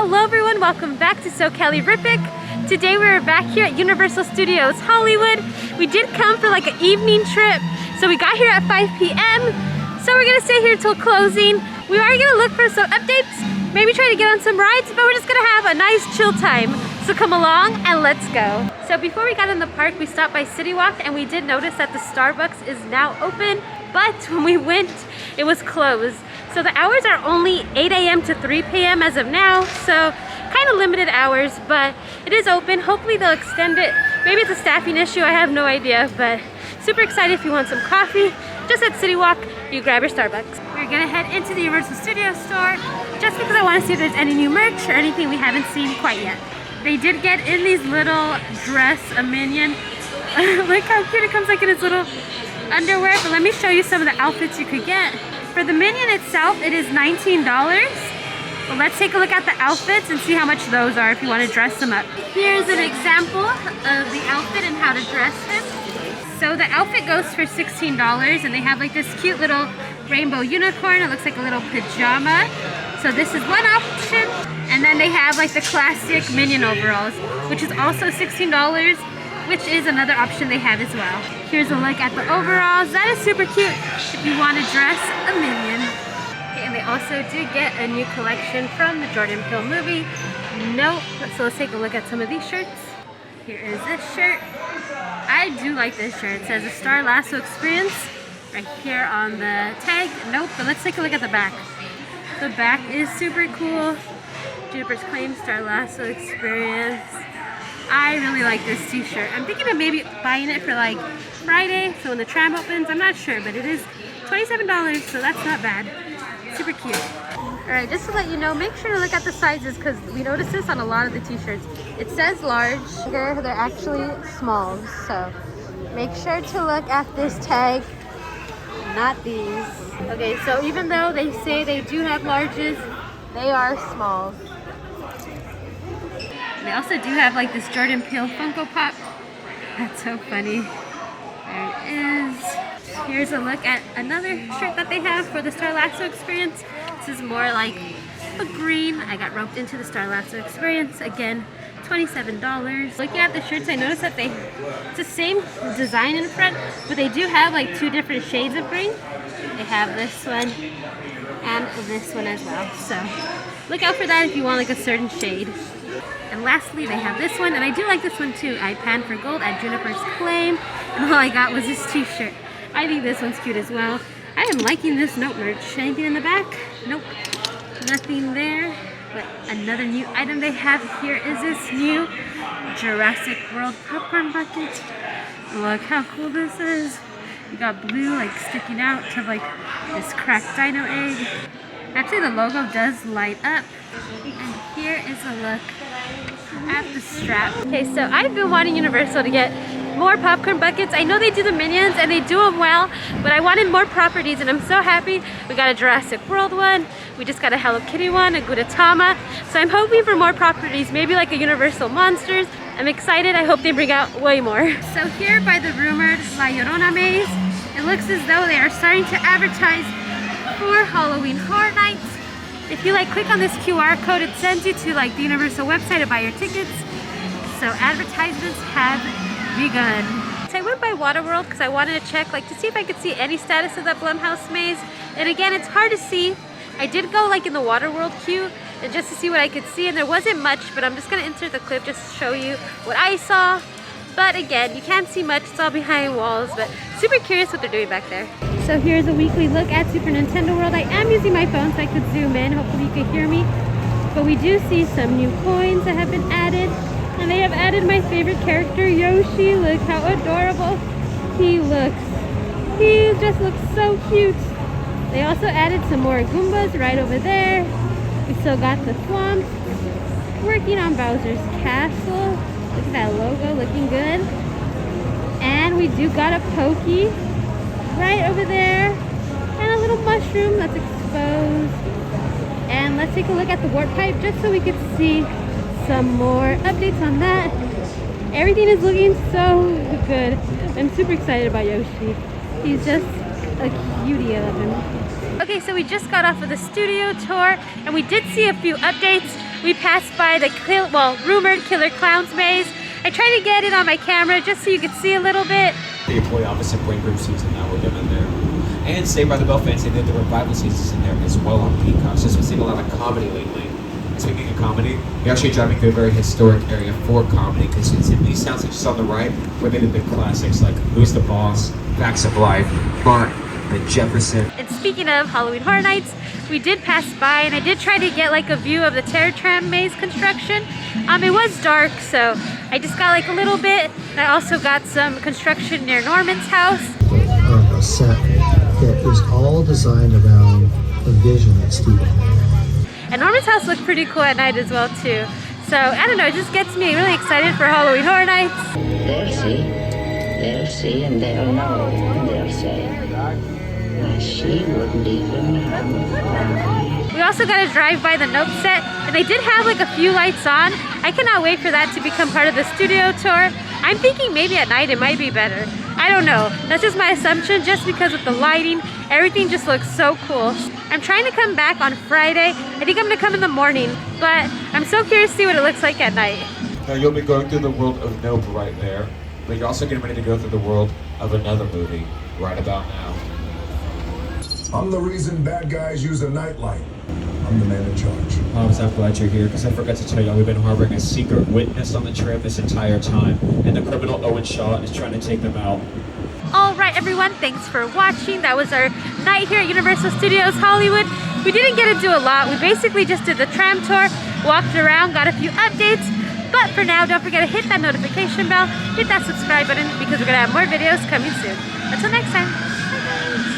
Hello everyone, welcome back to SoCali Rippic. Today we're back here at Universal Studios Hollywood. We did come for like an evening trip, so we got here at 5 p.m. So we're gonna stay here till closing. We are gonna look for some updates, maybe try to get on some rides, but we're just gonna have a nice chill time. So come along and let's go. So before we got in the park, we stopped by City Walk and we did notice that the Starbucks is now open, but when we went, it was closed. So the hours are only 8 a.m. to 3 p.m. as of now, so kind of limited hours, but it is open. Hopefully they'll extend it. Maybe it's a staffing issue, I have no idea, but super excited if you want some coffee. Just at City Walk, you grab your Starbucks. We're gonna head into the Universal Studios store just because I want to see if there's any new merch or anything we haven't seen quite yet. They did get in these little dress, a Minion. Look how cute it comes like in its little underwear, but let me show you some of the outfits you could get. For the Minion itself, it is $19. Well, let's take a look at the outfits and see how much those are if you want to dress them up. Here's an example of the outfit and how to dress him. So the outfit goes for $16 and they have like this cute little rainbow unicorn. It looks like a little pajama. So this is one option. And then they have like the classic Minion overalls, which is also $16, which is another option they have as well. Here's a look at the overalls. That is super cute if you want to dress a Minion. Okay, and they also do get a new collection from the Jordan Peele movie. Nope. So let's take a look at some of these shirts. Here is this shirt. I do like this shirt. It says a Star Lasso Experience right here on the tag. Nope, but let's take a look at the back. The back is super cool. Juniper's Claim Star Lasso Experience. I really like this t-shirt. I'm thinking of maybe buying it for like Friday, so when the tram opens. I'm not sure, but it is $27, so that's not bad. Super cute. Alright, just to let you know, make sure to look at the sizes because we noticed this on a lot of the t-shirts. It says large, they're actually smalls, so make sure to look at this tag, not these. Okay, so even though they say they do have larges, they are smalls. They also do have like this Jordan Peele Funko Pop. That's so funny. There it is. Here's a look at another shirt that they have for the Star Lasso Experience. This is more like a green. I got roped into the Star Lasso Experience. Again, $27. Looking at the shirts, I noticed that it's the same design in front, but they do have like two different shades of green. They have this one and this one as well. So look out for that if you want like a certain shade. And lastly, they have this one, and I do like this one too. I panned for gold at Juniper's Claim, and all I got was this t-shirt. I think this one's cute as well. I am liking this note merch. Anything in the back? Nope. Nothing there. But another new item they have here is this new Jurassic World popcorn bucket. Look how cool this is. You got blue like sticking out to like this cracked dino egg. Actually, the logo does light up. And here is a look at the strap. Okay, so I've been wanting Universal to get more popcorn buckets. I know they do the Minions and they do them well, but I wanted more properties and I'm so happy. We got a Jurassic World one. We just got a Hello Kitty one, a Gudetama. So I'm hoping for more properties, maybe like a Universal Monsters. I'm excited. I hope they bring out way more. So here by the rumored La Llorona maze, it looks as though they are starting to advertise for Halloween Horror Nights. If you like click on this QR code, it sends you to like the Universal website to buy your tickets. So advertisements have begun. So I went by Waterworld because I wanted to check like to see if I could see any status of that Blumhouse maze. And again, it's hard to see. I did go like in the Waterworld queue and just to see what I could see, and there wasn't much, but I'm just gonna insert the clip just to show you what I saw. But again, you can't see much, it's all behind walls, but super curious what they're doing back there. So here's a weekly look at Super Nintendo World. I am using my phone so I could zoom in, hopefully you can hear me. But we do see some new coins that have been added. And they have added my favorite character, Yoshi. Look how adorable he looks. He just looks so cute. They also added some more Goombas right over there. We still got the Thwomp. Working on Bowser's Castle. Look at that logo, looking good. And we do got a Pokey right over there. And a little mushroom that's exposed. And let's take a look at the warp pipe just so we could see some more updates on that. Everything is looking so good. I'm super excited about Yoshi. He's just a cutie, I love him. Okay, so we just got off of the studio tour and we did see a few updates. we passed by the rumored Killer Clowns maze. I tried to get it on my camera just so you could see a little bit. The employee opposite break room season now we're doing there. And Saved by the Bell fans, they did the revival seasons in there as well on Peacock. Just been seeing a lot of comedy lately. And speaking of comedy, we're actually driving through a very historic area for comedy because it's in these towns just on the right where they did the classics like Who's the Boss, Facts of Life, Bunt, the Jefferson. And speaking of Halloween Horror Nights, we did pass by and I did try to get like a view of the Terror Tram maze construction. It was dark, so I just got like a little bit. And I also got some construction near Norman's house. A set that is all designed around a vision that Steve had. And Norman's house looked pretty cool at night as well too. So I don't know, it just gets me really excited for Halloween Horror Nights. They'll see, and they'll know, and they'll say, "Why, she wouldn't even have a phone." We also got to drive by the Nope set, and they did have like a few lights on. I cannot wait for that to become part of the studio tour. I'm thinking maybe at night it might be better. I don't know. That's just my assumption, just because of the lighting. Everything just looks so cool. I'm trying to come back on Friday. I think I'm going to come in the morning, but I'm so curious to see what it looks like at night. Now you'll be going through the world of Nope right there, but you're also getting ready to go through the world of another movie right about now. I'm the reason bad guys use a nightlight. I'm the man in charge. I'm so glad you're here because I forgot to tell you, we've been harboring a secret witness on the trail this entire time, and the criminal Owen Shaw is trying to take them out. Alright everyone, thanks for watching. That was our night here at Universal Studios Hollywood. We didn't get to do a lot. We basically just did the tram tour, walked around, got a few updates. But for now, don't forget to hit that notification bell, hit that subscribe button because we're going to have more videos coming soon. Until next time.